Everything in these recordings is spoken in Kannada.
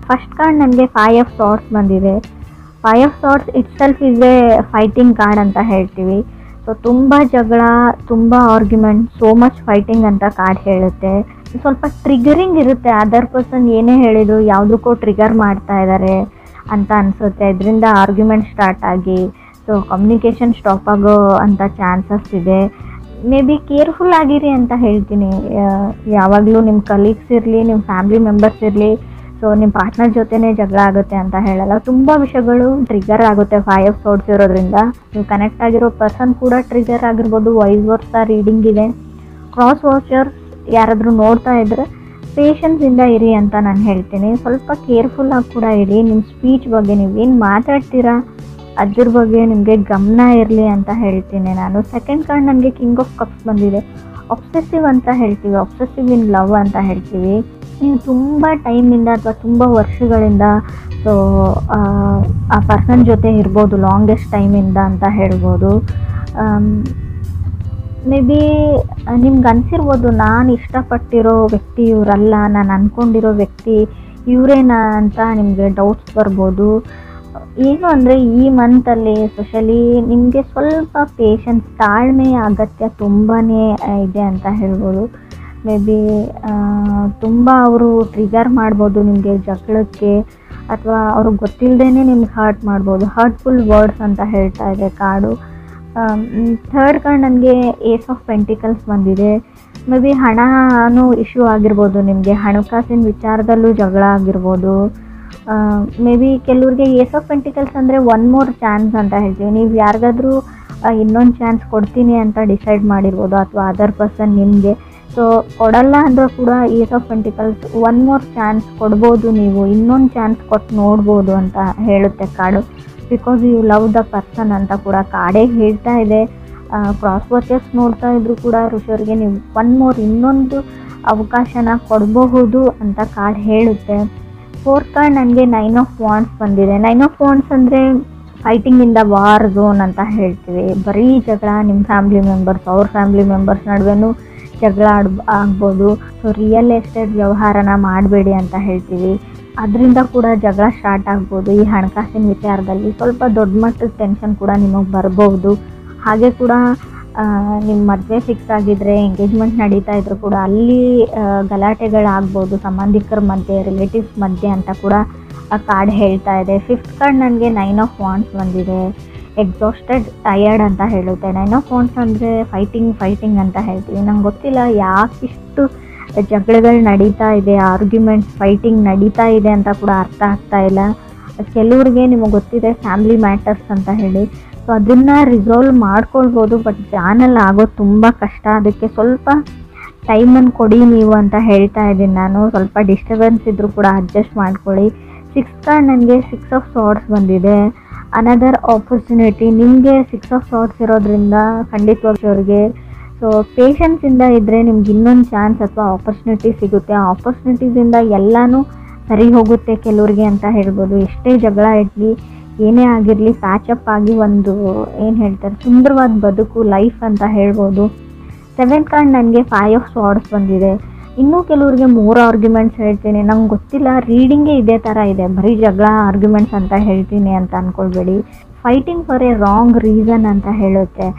ಫಸ್ಟ್ ಕಾರ್ಡ್ ನನಗೆ 5 ಆಫ್ ಸಾರ್ಟ್ಸ್ ಬಂದಿದೆ. 5 of swords it self is A fighting card ಅಂತ ಹೇಳ್ತೀವಿ. ಸೊ ತುಂಬ ಜಗಳ, ತುಂಬ ಆರ್ಗ್ಯುಮೆಂಟ್, ಸೋ ಮಚ್ ಫೈಟಿಂಗ್ ಅಂತ ಕಾರ್ಡ್ ಹೇಳುತ್ತೆ. ಸ್ವಲ್ಪ ಟ್ರಿಗರಿಂಗ್ ಇರುತ್ತೆ. ಅದರ್ ಪರ್ಸನ್ ಏನೇ ಹೇಳಿದ್ರು ಯಾವುದಕ್ಕೂ ಟ್ರಿಗರ್ ಮಾಡ್ತಾ ಇದ್ದಾರೆ ಅಂತ ಅನಿಸುತ್ತೆ. ಇದರಿಂದ ಆರ್ಗ್ಯುಮೆಂಟ್ ಸ್ಟಾರ್ಟ್ ಆಗಿ ಸೊ ಕಮ್ಯುನಿಕೇಷನ್ ಸ್ಟಾಪ್ ಆಗೋ ಅಂಥ ಚಾನ್ಸಸ್ ಇದೆ. ಮೇ ಬಿ ಕೇರ್ಫುಲ್ ಆಗಿರಿ ಅಂತ ಹೇಳ್ತೀನಿ. ಯಾವಾಗಲೂ ನಿಮ್ಮ ಕಲೀಗ್ಸ್ ಇರಲಿ, ನಿಮ್ಮ ಫ್ಯಾಮಿಲಿ ಮೆಂಬರ್ಸ್ ಇರಲಿ, ಸೊ ನಿಮ್ಮ ಪಾರ್ಟ್ನರ್ ಜೊತೆನೇ ಜಗಳ ಆಗುತ್ತೆ ಅಂತ ಹೇಳಲ್ಲ. ತುಂಬ ವಿಷಯಗಳು ಟ್ರಿಗರ್ ಆಗುತ್ತೆ 5 ಆಫ್ ಸಾರ್ಟ್ಸ್ ಇರೋದ್ರಿಂದ. ನೀವು ಕನೆಕ್ಟ್ ಆಗಿರೋ ಪರ್ಸನ್ ಕೂಡ ಟ್ರಿಗರ್ ಆಗಿರ್ಬೋದು. ವೈಸ್ ವರ್ಸಾ ರೀಡಿಂಗ್ ಇದೆ. ಕ್ರಾಸ್ ವಾಚರ್ಸ್ ಯಾರಾದರೂ ನೋಡ್ತಾ ಇದ್ದರೆ ಪೇಷನ್ಸಿಂದ ಇರಿ ಅಂತ ನಾನು ಹೇಳ್ತೀನಿ. ಸ್ವಲ್ಪ ಕೇರ್ಫುಲ್ಲಾಗಿ ಕೂಡ ಇರಿ. ನಿಮ್ಮ ಸ್ಪೀಚ್ ಬಗ್ಗೆ ನೀವೇನು ಮಾತಾಡ್ತೀರಾ ಅದ್ರ ಬಗ್ಗೆ ನಿಮಗೆ ಗಮನ ಇರಲಿ ಅಂತ ಹೇಳ್ತೀನಿ ನಾನು. ಸೆಕೆಂಡ್ ಕಾರ್ಡ್ ನನಗೆ ಕಿಂಗ್ ಆಫ್ ಕಪ್ಸ್ ಬಂದಿದೆ. ಒಬ್ಸೆಸಿವ್ ಅಂತ ಹೇಳ್ತೀವಿ, ಒಬ್ಸೆಸಿವ್ ಇನ್ ಲವ್ ಅಂತ ಹೇಳ್ತೀವಿ. ನೀವು ತುಂಬ ಟೈಮಿಂದ ಅಥವಾ ತುಂಬ ವರ್ಷಗಳಿಂದ ಸೊ ಆ ಪರ್ಸನ್ ಜೊತೆ ಇರ್ಬೋದು, ಲಾಂಗೆಸ್ಟ್ ಟೈಮಿಂದ ಅಂತ ಹೇಳ್ಬೋದು. ಮೇ ಬಿ ನಿಮ್ಗೆ ಅನಿಸಿರ್ಬೋದು, ನಾನು ಇಷ್ಟಪಟ್ಟಿರೋ ವ್ಯಕ್ತಿ ಇವರಲ್ಲ, ನಾನು ಅಂದ್ಕೊಂಡಿರೋ ವ್ಯಕ್ತಿ ಇವರೇನಾ ಅಂತ ನಿಮಗೆ ಡೌಟ್ಸ್ ಬರ್ಬೋದು. ಏನು ಅಂದರೆ ಈ ಮಂತಲ್ಲಿ ಎಸ್ಪೆಷಲಿ ನಿಮಗೆ ಸ್ವಲ್ಪ ಪೇಷನ್ಸ್, ತಾಳ್ಮೆಯ ಅಗತ್ಯ ತುಂಬಾ ಇದೆ ಅಂತ ಹೇಳ್ಬೋದು. ಮೇ ಬಿ ತುಂಬ ಅವರು ಟ್ರಿಗರ್ ಮಾಡ್ಬೋದು ನಿಮಗೆ ಜಗಳಕ್ಕೆ, ಅಥವಾ ಅವ್ರಿಗೆ ಗೊತ್ತಿಲ್ಲದೇ ನಿಮ್ಗೆ ಹರ್ಟ್ ಮಾಡ್ಬೋದು. ಹರ್ಟ್ಫುಲ್ ವರ್ಡ್ಸ್ ಅಂತ ಹೇಳ್ತಾ ಇದೆ ಕಾರ್ಡು. ಥರ್ಡ್ ಕಾರ್ಡ್ ನನಗೆ ಏಸ್ ಆಫ್ ಪೆಂಟಿಕಲ್ಸ್ ಬಂದಿದೆ. ಮೇ ಬಿ ಹಣನೂ ಇಶ್ಯೂ ಆಗಿರ್ಬೋದು, ನಿಮಗೆ ಹಣಕಾಸಿನ ವಿಚಾರದಲ್ಲೂ ಜಗಳ ಆಗಿರ್ಬೋದು. ಮೇ ಬಿ ಕೆಲವ್ರಿಗೆ ಏಸ್ ಆಫ್ ಪೆಂಟಿಕಲ್ಸ್ ಅಂದರೆ ಒನ್ ಮೋರ್ ಚಾನ್ಸ್ ಅಂತ ಹೇಳ್ತೀವಿ. ನೀವು ಯಾರಿಗಾದ್ರೂ ಇನ್ನೊಂದು ಚಾನ್ಸ್ ಕೊಡ್ತೀನಿ ಅಂತ ಡಿಸೈಡ್ ಮಾಡಿರ್ಬೋದು, ಅಥವಾ ಅದರ್ ಪರ್ಸನ್ ನಿಮಗೆ. ಸೊ ಕೊಡಲ್ಲ ಅಂದರೂ ಕೂಡ ace of pentacles one more chance ಕೊಡ್ಬೋದು, ನೀವು ಇನ್ನೊಂದು ಚಾನ್ಸ್ ಕೊಟ್ಟು ನೋಡ್ಬೋದು ಅಂತ ಹೇಳುತ್ತೆ card. Because you love the person ಅಂತ ಕೂಡ ಕಾರ್ಡೇ ಹೇಳ್ತಾ ಇದೆ. ಕ್ರಾಸ್ ವಾಚರ್ಸ್ ನೋಡ್ತಾ ಇದ್ರು ಕೂಡ ಋಷಿಯವ್ರಿಗೆ ನೀವು ಒನ್ ಮೋರ್ ಇನ್ನೊಂದು ಅವಕಾಶನ ಕೊಡಬಹುದು ಅಂತ ಕಾರ್ಡ್ ಹೇಳುತ್ತೆ. ಫೋರ್ತ್ ಕಾರ್ಡ್ ನನಗೆ 9 ಆಫ್ ವಾಂಡ್ಸ್ ಬಂದಿದೆ. 9 ಆಫ್ ವಾಂಡ್ಸ್ ಅಂದರೆ fighting in the war zone ಅಂತ ಹೇಳ್ತೀವಿ. ಬರೀ ಜಗಳ, ನಿಮ್ಮ ಫ್ಯಾಮಿಲಿ ಮೆಂಬರ್ಸ್ ಅವ್ರ ಫ್ಯಾಮಿಲಿ ಮೆಂಬರ್ಸ್ ನಡುವೆನೂ ಜಗಳ ಆಗ್ಬೋದು. ಸೊ ರಿಯಲ್ ಎಸ್ಟೇಟ್ ವ್ಯವಹಾರನ ಮಾಡಬೇಡಿ ಅಂತ ಹೇಳ್ತೀವಿ. ಅದರಿಂದ ಕೂಡ ಜಗಳ ಸ್ಟಾರ್ಟ್ ಆಗ್ಬೋದು. ಈ ಹಣಕಾಸಿನ ವಿಚಾರದಲ್ಲಿ ಸ್ವಲ್ಪ ದೊಡ್ಡ ಮಟ್ಟದ ಟೆನ್ಷನ್ ಕೂಡ ನಿಮಗೆ ಬರ್ಬೋದು. ಹಾಗೆ ಕೂಡ ನಿಮ್ಮ ಮದುವೆ ಫಿಕ್ಸ್ ಆಗಿದ್ದರೆ, ಎಂಗೇಜ್ಮೆಂಟ್ ನಡೀತಾ ಇದ್ರು ಕೂಡ ಅಲ್ಲಿ ಗಲಾಟೆಗಳಾಗ್ಬೋದು ಸಂಬಂಧಿಕರ ಮಧ್ಯೆ, ರಿಲೇಟಿವ್ಸ್ ಮಧ್ಯೆ ಅಂತ ಕೂಡ ಆ ಕಾರ್ಡ್ ಹೇಳ್ತಾ ಇದೆ. ಫಿಫ್ತ್ ಕಾರ್ಡ್ ನನಗೆ 9 ಆಫ್ ವಾಂಡ್ಸ್ ಬಂದಿದೆ. ಎಕ್ಸಾಸ್ಟೆಡ್, ಟಯರ್ಡ್ ಅಂತ ಹೇಳುತ್ತೆ. 9 ಆಫ್ ವಾಂಡ್ಸ್ ಅಂದರೆ ಫೈಟಿಂಗ್ ಅಂತ ಹೇಳ್ತೀವಿ. ನಂಗೆ ಗೊತ್ತಿಲ್ಲ ಯಾಕಿಷ್ಟು ಜಗಳಗಳು ನಡೀತಾ ಇದೆ, ಆರ್ಗ್ಯುಮೆಂಟ್ಸ್, ಫೈಟಿಂಗ್ ನಡೀತಾ ಇದೆ ಅಂತ ಕೂಡ ಅರ್ಥ ಆಗ್ತಾ ಇಲ್ಲ. ಕೆಲವ್ರಿಗೆ ನಿಮಗೆ ಗೊತ್ತಿದೆ ಫ್ಯಾಮಿಲಿ ಮ್ಯಾಟರ್ಸ್ ಅಂತ ಹೇಳಿ. ಸೊ ಅದನ್ನು ರಿಸಾಲ್ವ್ ಮಾಡ್ಕೊಳ್ಬೋದು, ಬಟ್ ಜಾನಲ್ಲಿ ಆಗೋದು ತುಂಬ ಕಷ್ಟ. ಅದಕ್ಕೆ ಸ್ವಲ್ಪ ಟೈಮನ್ನು ಕೊಡಿ ನೀವು ಅಂತ ಹೇಳ್ತಾ ಇದ್ದೀನಿ ನಾನು. ಸ್ವಲ್ಪ ಡಿಸ್ಟರ್ಬೆನ್ಸ್ ಇದ್ದರೂ ಕೂಡ ಅಡ್ಜಸ್ಟ್ ಮಾಡ್ಕೊಳ್ಳಿ. 6th ಕಾರ್ಡ್ ನನಗೆ 6 ಆಫ್ ಸಾರ್ಟ್ಸ್ ಬಂದಿದೆ. Another opportunity. ನಿಮಗೆ 6 ಆಫ್ ಸಾರ್ಟ್ಸ್ ಇರೋದ್ರಿಂದ ಖಂಡಿತವಾಗಿ ಅವ್ರಿಗೆ ಸೊ ಪೇಷನ್ಸಿಂದ ಇದ್ದರೆ ನಿಮ್ಗೆ ಇನ್ನೊಂದು ಚಾನ್ಸ್ ಅಥವಾ ಆಪರ್ಚುನಿಟಿ ಸಿಗುತ್ತೆ. ಆ ಆಪರ್ಚುನಿಟೀಸಿಂದ ಎಲ್ಲನೂ ಸರಿ ಹೋಗುತ್ತೆ ಕೆಲವ್ರಿಗೆ ಅಂತ ಹೇಳ್ಬೋದು. ಎಷ್ಟೇ ಜಗಳ ಇರಲಿ, ಏನೇ ಆಗಿರಲಿ, ಪ್ಯಾಚಪ್ ಆಗಿ ಒಂದು ಏನು ಹೇಳ್ತಾರೆ ಸುಂದರವಾದ ಬದುಕು, ಲೈಫ್ ಅಂತ ಹೇಳ್ಬೋದು. 7th ಕಾರ್ಡ್ ನನಗೆ 5 ಆಫ್ ಸಾರ್ಟ್ಸ್ ಬಂದಿದೆ. ಇನ್ನೂ ಕೆಲವ್ರಿಗೆ 3 ಆರ್ಗ್ಯುಮೆಂಟ್ಸ್ ಹೇಳ್ತೀನಿ. ನಂಗೆ ಗೊತ್ತಿಲ್ಲ, ರೀಡಿಂಗೇ ಇದೇ ಥರ ಇದೆ, ಬರೀ ಜಗಳ ಆರ್ಗ್ಯುಮೆಂಟ್ಸ್ ಅಂತ ಹೇಳ್ತೀನಿ ಅಂತ ಅಂದ್ಕೊಳ್ಬೇಡಿ. Fighting for a wrong reason ಅಂತ ಹೇಳುತ್ತೆ.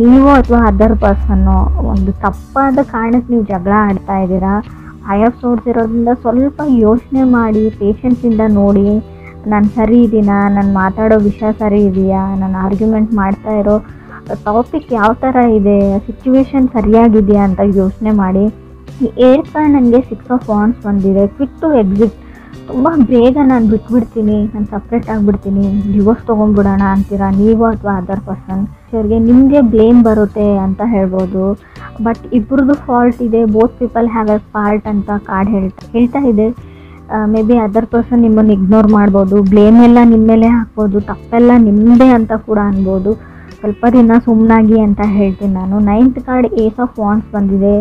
ನೀವು ಅಥವಾ ಅದರ್ ಪರ್ಸನ್ನು ಒಂದು ತಪ್ಪಾದ ಕಾರಣಕ್ಕೆ ನೀವು ಜಗಳ ಆಡ್ತಾ ಇದ್ದೀರಾ. 5 ಆಫ್ ಸಾರ್ಟ್ಸ್ ಇರೋದ್ರಿಂದ ಸ್ವಲ್ಪ ಯೋಚನೆ ಮಾಡಿ, ಪೇಷನ್ಸಿಂದ ನೋಡಿ, ನಾನು ಸರಿ ಇದ್ದೀನಾ, ನಾನು ಮಾತಾಡೋ ವಿಷಯ ಸರಿ ಇದೆಯಾ, ನಾನು ಆರ್ಗ್ಯುಮೆಂಟ್ ಮಾಡ್ತಾ ಇರೋ ಟಾಪಿಕ್ ಯಾವ ಥರ ಇದೆ, ಸಿಚುವೇಶನ್ ಸರಿಯಾಗಿದೆಯಾ ಅಂತ ಯೋಚನೆ ಮಾಡಿ. ಈ 8th ಕಾರ್ಡ್ ನನಗೆ 6 ಆಫ್ ವಾಂಡ್ಸ್ ಬಂದಿದೆ. Quick to exit. ತುಂಬ ಬೇಗ ನಾನು ಬಿಟ್ಬಿಡ್ತೀನಿ, ನಾನು ಸಪ್ರೇಟ್ ಆಗಿಬಿಡ್ತೀನಿ, ಡಿವೋರ್ಸ್ ತೊಗೊಂಡ್ಬಿಡೋಣ ಅಂತೀರಾ ನೀವು ಅಥವಾ ಅದರ್ ಪರ್ಸನ್. ಅವ್ರಿಗೆ ನಿಮಗೆ ಬ್ಲೇಮ್ ಬರುತ್ತೆ ಅಂತ ಹೇಳ್ಬೋದು. ಬಟ್ ಇಬ್ಬರದ್ದು ಫಾಲ್ಟ್ ಇದೆ, both people have A part ಅಂತ ಕಾರ್ಡ್ ಹೇಳ್ತಾ ಇದೆ. ಮೇ ಬಿ ಅದರ್ ಪರ್ಸನ್ ನಿಮ್ಮನ್ನು ಇಗ್ನೋರ್ ಮಾಡ್ಬೋದು, ಬ್ಲೇಮ್ ಎಲ್ಲ ನಿಮ್ಮ ಮೇಲೆ ಹಾಕ್ಬೋದು, ತಪ್ಪೆಲ್ಲ ನಿಮ್ಮದೇ ಅಂತ ಕೂಡ ಅನ್ಬೋದು. ಸ್ವಲ್ಪ ದಿನ ಸುಮ್ಮನಾಗಿ ಅಂತ ಹೇಳ್ತೀನಿ ನಾನು. 9th card ace of wands ಬಂದಿದೆ.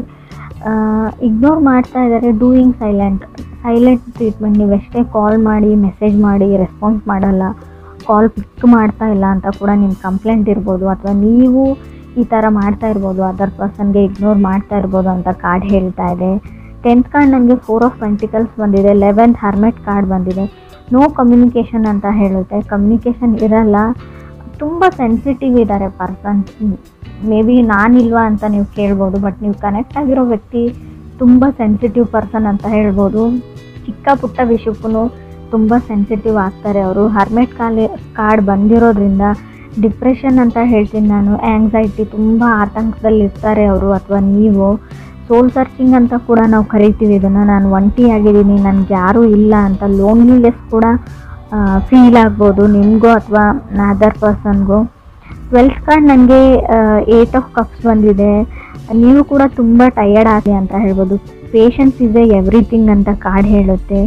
ಇಗ್ನೋರ್ ಮಾಡ್ತಾ ಇದ್ದಾರೆ. Doing silent treatment. ನೀವು ಎಷ್ಟೇ ಕಾಲ್ ಮಾಡಿ, ಮೆಸೇಜ್ ಮಾಡಿ, ರೆಸ್ಪಾನ್ಸ್ ಮಾಡಲ್ಲ, ಕಾಲ್ ಪಿಕ್ ಮಾಡ್ತಾ ಇಲ್ಲ ಅಂತ ಕೂಡ ನಿಮ್ಮ ಕಂಪ್ಲೇಂಟ್ ಇರ್ಬೋದು, ಅಥವಾ ನೀವು ಈ ಥರ ಮಾಡ್ತಾ ಇರ್ಬೋದು, ಅದರ್ ಪರ್ಸನ್ಗೆ ಇಗ್ನೋರ್ ಮಾಡ್ತಾ ಇರ್ಬೋದು ಅಂತ ಕಾರ್ಡ್ ಹೇಳ್ತಾ ಇದೆ. 10th ಕಾರ್ಡ್ ನನಗೆ 4 ಆಫ್ ಪೆಂಟಿಕಲ್ಸ್ ಬಂದಿದೆ, 11th ಹರ್ಮೆಟ್ ಕಾರ್ಡ್ ಬಂದಿದೆ. ನೋ ಕಮ್ಯುನಿಕೇಷನ್ ಅಂತ ಹೇಳುತ್ತೆ. ಕಮ್ಯುನಿಕೇಷನ್ ಇರಲ್ಲ, ತುಂಬ ಸೆನ್ಸಿಟಿವ್ ಇದ್ದಾರೆ ಪರ್ಸನ್ಸ್. ಮೇ ಬಿ ನಾನಿಲ್ವಾ ಅಂತ ನೀವು ಕೇಳ್ಬೋದು, ಬಟ್ ನೀವು ಕನೆಕ್ಟ್ ಆಗಿರೋ ವ್ಯಕ್ತಿ ತುಂಬ ಸೆನ್ಸಿಟಿವ್ ಪರ್ಸನ್ ಅಂತ ಹೇಳ್ಬೋದು. ಚಿಕ್ಕ ಪುಟ್ಟ ವಿಷಯಕ್ಕೂ ತುಂಬ ಸೆನ್ಸಿಟಿವ್ ಆಗ್ತಾರೆ ಅವರು. ಹರ್ಮೆಟ್ ಕಾರ್ಡ್ ಬಂದಿರೋದ್ರಿಂದ ಡಿಪ್ರೆಷನ್ ಅಂತ ಹೇಳ್ತೀನಿ ನಾನು, ಆ್ಯಂಗ್ಸೈಟಿ, ತುಂಬ ಆತಂಕದಲ್ಲಿ ಇರ್ತಾರೆ ಅವರು ಅಥವಾ ನೀವು. ಸೋಲ್ ಸರ್ಚಿಂಗ್ ಅಂತ ಕೂಡ ನಾವು ಕರಿತೀವಿ ಇದನ್ನು. ನಾನು ಒಂಟಿ ಆಗಿದ್ದೀನಿ, ನನಗೆ ಯಾರೂ ಇಲ್ಲ ಅಂತ ಲೋನ್ಲಿನೆಸ್ ಕೂಡ ಫೀಲ್ ಆಗ್ಬೋದು ನಿಮಗೂ ಅಥವಾ ಅದರ್ ಪರ್ಸನ್ಗೂ. 12th ಕಾರ್ಡ್ ನನಗೆ 8 ಆಫ್ ಕಪ್ಸ್ ಬಂದಿದೆ. ನೀವು ಕೂಡ ತುಂಬ ಟಯರ್ಡ್ ಆಗಿ ಅಂತ ಹೇಳ್ಬೋದು. ಪೇಷನ್ಸ್ ಇಸ್ ಎವ್ರಿಥಿಂಗ್ ಅಂತ ಕಾರ್ಡ್ ಹೇಳುತ್ತೆ.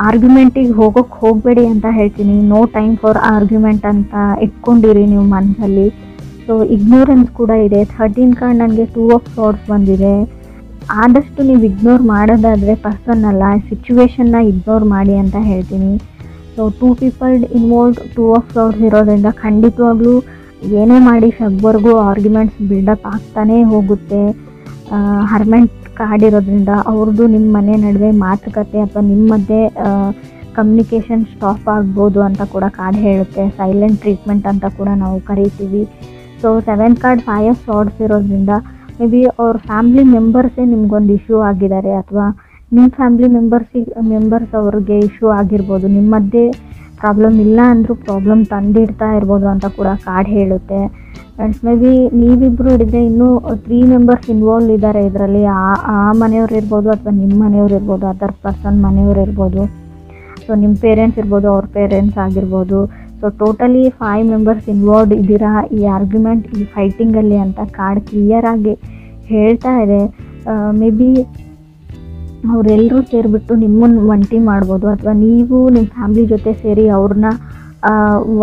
ಆರ್ಗ್ಯುಮೆಂಟಿಗೆ ಹೋಗಬೇಡಿ ಅಂತ ಹೇಳ್ತೀನಿ. ನೋ ಟೈಮ್ ಫಾರ್ ಆರ್ಗ್ಯುಮೆಂಟ್ ಅಂತ ಇಟ್ಕೊಂಡಿರಿ ನೀವು ಮನಸ್ಸಲ್ಲಿ. ಸೊ ಇಗ್ನೋರೆನ್ಸ್ ಕೂಡ ಇದೆ. 13 ಕಾರ್ಡ್ ನನಗೆ 2 ಆಫ್ ಸಾರ್ಡ್ಸ್ ಬಂದಿದೆ. ಆದಷ್ಟು ನೀವು ಇಗ್ನೋರ್ ಮಾಡೋದಾದರೆ ಪರ್ಸನ್ ಅಲ್ಲ, ಸಿಚುವೇಶನ್ನ ಇಗ್ನೋರ್ ಮಾಡಿ ಅಂತ ಹೇಳ್ತೀನಿ. ಸೊ 2 ಪೀಪಲ್ ಇನ್ವಾಲ್ವ್ಡ್, 2 ಆಫ್ ಸಾರ್ಡ್ಸ್ ಇರೋದ್ರಿಂದ ಖಂಡಿತವಾಗ್ಲೂ ಏನೇ ಮಾಡಿ ಫೆಬ್ವರೆಗೂ ಆರ್ಗ್ಯುಮೆಂಟ್ಸ್ ಬಿಲ್ಡಪ್ ಆಗ್ತಾನೇ ಹೋಗುತ್ತೆ. ಹರ್ಮೆಂಟ್ ಕಾರ್ಡ್ ಇರೋದ್ರಿಂದ ಅವ್ರದ್ದು ನಿಮ್ಮ ಮನೆ ನಡುವೆ ಮಾತುಕತೆ ಅಥವಾ ನಿಮ್ಮ ಮಧ್ಯೆ ಕಮ್ಯುನಿಕೇಷನ್ ಸ್ಟಾಪ್ ಆಗ್ಬೋದು ಅಂತ ಕೂಡ ಕಾರ್ಡ್ ಹೇಳುತ್ತೆ. ಸೈಲೆಂಟ್ ಟ್ರೀಟ್ಮೆಂಟ್ ಅಂತ ಕೂಡ ನಾವು ಕರಿತೀವಿ. ಸೊ 7th ಕಾರ್ಡ್ 5 ಆಫ್ ಸಾರ್ಡ್ಸ್ ಇರೋದ್ರಿಂದ ಮೇ ಬಿ ಅವ್ರ ಫ್ಯಾಮ್ಲಿ ಮೆಂಬರ್ಸೇ ನಿಮ್ಗೊಂದು ಇಶ್ಯೂ ಆಗಿದ್ದಾರೆ ಅಥವಾ ನಿಮ್ಮ ಫ್ಯಾಮ್ಲಿ ಮೆಂಬರ್ಸ್ ಅವ್ರಿಗೆ ಇಶ್ಯೂ ಆಗಿರ್ಬೋದು. ನಿಮ್ಮ ಮಧ್ಯೆ ಪ್ರಾಬ್ಲಮ್ ಇಲ್ಲ ಅಂದರೂ ಪ್ರಾಬ್ಲಮ್ ತಂದಿಡ್ತಾ ಇರ್ಬೋದು ಅಂತ ಕೂಡ ಕಾರ್ಡ್ ಹೇಳುತ್ತೆ. ಆ್ಯಂಡ್ ಮೇ ಬಿ ನೀವಿಬ್ಬರು ಹಿಡಿದ್ರೆ ಇನ್ನೂ 3 ಮೆಂಬರ್ಸ್ ಇನ್ವಾಲ್ವ್ ಇದ್ದಾರೆ ಇದರಲ್ಲಿ. ಆ ಮನೆಯವ್ರು ಇರ್ಬೋದು ಅಥವಾ ನಿಮ್ಮ ಮನೆಯವ್ರು ಇರ್ಬೋದು, ಅದರ್ ಪರ್ಸನ್ ಮನೆಯವ್ರು ಇರ್ಬೋದು. ಸೊ ನಿಮ್ಮ ಪೇರೆಂಟ್ಸ್ ಇರ್ಬೋದು, ಅವ್ರ ಪೇರೆಂಟ್ಸ್ ಆಗಿರ್ಬೋದು. ಸೊ ಟೋಟಲಿ 5 ಮೆಂಬರ್ಸ್ ಇನ್ವಾಲ್ವ್ಡ್ ಇದ್ದೀರಾ ಈ ಆರ್ಗ್ಯುಮೆಂಟ್, ಈ ಫೈಟಿಂಗಲ್ಲಿ ಅಂತ ಕಾರ್ಡ್ ಕ್ಲಿಯರಾಗಿ ಹೇಳ್ತಾ ಇದೆ. ಮೇ ಬಿ ಅವರೆಲ್ಲರೂ ಸೇರಿಬಿಟ್ಟು ನಿಮ್ಮನ್ನು ಒಂಟಿ ಮಾಡ್ಬೋದು ಅಥವಾ ನೀವು ನಿಮ್ಮ ಫ್ಯಾಮ್ಲಿ ಜೊತೆ ಸೇರಿ ಅವ್ರನ್ನ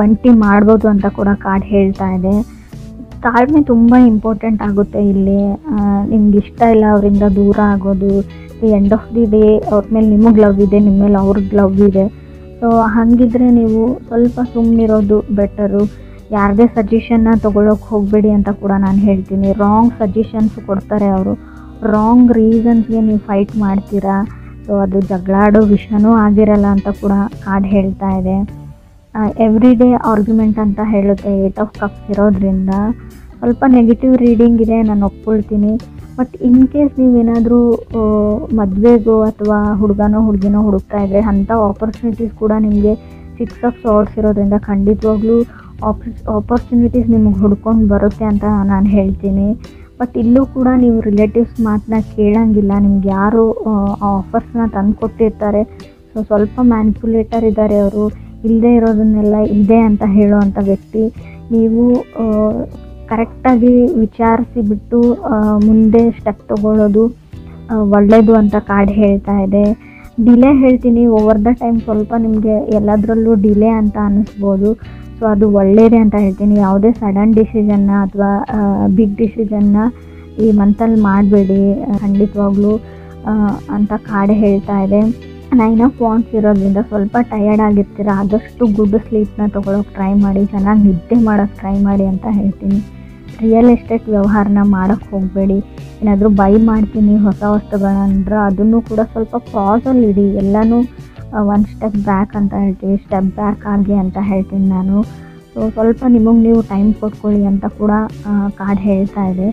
ಒಂಟಿ ಮಾಡ್ಬೋದು ಅಂತ ಕೂಡ ಕಾರ್ಡ್ ಹೇಳ್ತಾ ಇದೆ. ತಾಳ್ಮೆ ತುಂಬ ಇಂಪಾರ್ಟೆಂಟ್ ಆಗುತ್ತೆ ಇಲ್ಲಿ. ನಿಮ್ಗೆ ಇಷ್ಟ ಇಲ್ಲ ಅವರಿಂದ ದೂರ ಆಗೋದು. The end of the day ಅವ್ರ ಮೇಲೆ ನಿಮಗೆ ಲವ್ ಇದೆ, ನಿಮ್ಮ ಮೇಲೆ ಅವ್ರಿಗೆ ಲವ್ ಇದೆ. ಸೊ ಹಾಗಿದ್ರೆ ನೀವು ಸ್ವಲ್ಪ ಸುಮ್ಮನಿರೋದು ಬೆಟರು. ಯಾರದೇ ಸಜೆಷನ್ನ ತೊಗೊಳಕ್ಕೆ ಹೋಗಬೇಡಿ ಅಂತ ಕೂಡ ನಾನು ಹೇಳ್ತೀನಿ. ರಾಂಗ್ ಸಜೆಷನ್ಸ್ ಕೊಡ್ತಾರೆ ಅವರು. ರಾಂಗ್ ರೀಸನ್ಸ್ಗೆ ನೀವು ಫೈಟ್ ಮಾಡ್ತೀರಾ. ಸೊ ಅದು ಜಗಳಾಡೋ ವಿಷಯನೂ ಆಗಿರಲ್ಲ ಅಂತ ಕೂಡ ಕಾರ್ಡ್ ಹೇಳ್ತಾ ಇದೆ. ಎವ್ರಿ ಡೇ ಆರ್ಗ್ಯುಮೆಂಟ್ ಅಂತ ಹೇಳುತ್ತೆ 8 ಆಫ್ ಕಪ್ಸ್ ಇರೋದ್ರಿಂದ. ಸ್ವಲ್ಪ ನೆಗೆಟಿವ್ ರೀಡಿಂಗ್ ಇದೆ, ನಾನು ಒಪ್ಕೊಳ್ತೀನಿ. ಬಟ್ ಇನ್ ಕೇಸ್ ನೀವೇನಾದರೂ ಮದುವೆಗೋ ಅಥವಾ ಹುಡುಗನೋ ಹುಡುಗಿನೋ ಹುಡುಕ್ತಾ ಇದ್ದರೆ ಅಂಥ ಆಪರ್ಚುನಿಟೀಸ್ ಕೂಡ ನಿಮಗೆ 6 ಆಫ್ ಸಾರ್ಡ್ಸ್ ಇರೋದ್ರಿಂದ ಖಂಡಿತವಾಗ್ಲೂ ಆಪರ್ಚುನಿಟೀಸ್ ನಿಮಗೆ ಹುಡ್ಕೊಂಡು ಬರುತ್ತೆ ಅಂತ ನಾನು ಹೇಳ್ತೀನಿ. ಬಟ್ ಇಲ್ಲೂ ಕೂಡ ನೀವು ರಿಲೇಟಿವ್ಸ್ ಮಾತನ್ನ ಕೇಳೋಂಗಿಲ್ಲ. ನಿಮ್ಗೆ ಯಾರು ಆಫರ್ಸ್ನ ತಂದು ಕೊಟ್ಟಿರ್ತಾರೆ. ಸೊ ಸ್ವಲ್ಪ ಮ್ಯಾನಿಪುಲೇಟರ್ ಇದ್ದಾರೆ ಅವರು. ಇಲ್ಲದೆ ಇರೋದನ್ನೆಲ್ಲ ಇದೆ ಅಂತ ಹೇಳೋವಂಥ ವ್ಯಕ್ತಿ. ನೀವು ಕರೆಕ್ಟಾಗಿ ವಿಚಾರಿಸಿ ಬಿಟ್ಟು ಮುಂದೆ ಸ್ಟೆಪ್ ತೊಗೊಳ್ಳೋದು ಒಳ್ಳೆಯದು ಅಂತ ಕಾರ್ಡ್ ಹೇಳ್ತಾ ಇದೆ. ಡಿಲೇ ಹೇಳ್ತೀನಿ. ಓವರ್ ದ ಟೈಮ್ ಸ್ವಲ್ಪ ನಿಮಗೆ ಎಲ್ಲದರಲ್ಲೂ ಡಿಲೇ ಅಂತ ಅನ್ನಿಸ್ಬೋದು. ಸೊ ಅದು ಒಳ್ಳೆಯದೇ ಅಂತ ಹೇಳ್ತೀನಿ. ಯಾವುದೇ ಸಡನ್ ಡಿಸಿಷನ್ನ ಅಥವಾ ಬಿಗ್ ಡಿಸಿಷನ್ನ ಈ ಮಂತಲ್ಲಿ ಮಾಡಬೇಡಿ ಖಂಡಿತವಾಗ್ಲೂ ಅಂತ ಕಾರ್ಡ್ ಹೇಳ್ತಾ ಇದೆ. 9 ಆಫ್ ವಾಂಡ್ಸ್ ಇರೋದ್ರಿಂದ ಸ್ವಲ್ಪ ಟಯರ್ಡ್ ಆಗಿರ್ತೀರ. ಆದಷ್ಟು ಗುಡ್ ಸ್ಲೀಪ್ನ ತೊಗೊಳಕ್ಕೆ ಟ್ರೈ ಮಾಡಿ, ಚೆನ್ನಾಗಿ ನಿದ್ದೆ ಮಾಡೋಕ್ಕೆ ಟ್ರೈ ಮಾಡಿ ಅಂತ ಹೇಳ್ತೀನಿ. ರಿಯಲ್ ಎಸ್ಟೇಟ್ ವ್ಯವಹಾರನ ಮಾಡೋಕ್ಕೆ ಹೋಗಬೇಡಿ. ಏನಾದರೂ ಬೈ ಮಾಡ್ತೀನಿ ಹೊಸ ವಸ್ತುಗಳಂದ್ರೆ ಅದನ್ನು ಕೂಡ ಸ್ವಲ್ಪ ಪಾಸಲ್ಲಿ ಇಡಿ. ಎಲ್ಲನೂ 1 ಸ್ಟೆಪ್ ಬ್ಯಾಕ್ ಅಂತ ಹೇಳ್ತೀವಿ, ಸ್ಟೆಪ್ ಬ್ಯಾಕ್ ಆಗಿ ಅಂತ ಹೇಳ್ತೀನಿ ನಾನು. ಸೊ ಸ್ವಲ್ಪ ನಿಮಗೆ ನೀವು ಟೈಮ್ ಕೊಟ್ಕೊಳ್ಳಿ ಅಂತ ಕೂಡ ಕಾರ್ಡ್ ಹೇಳ್ತಾ ಇದೆ.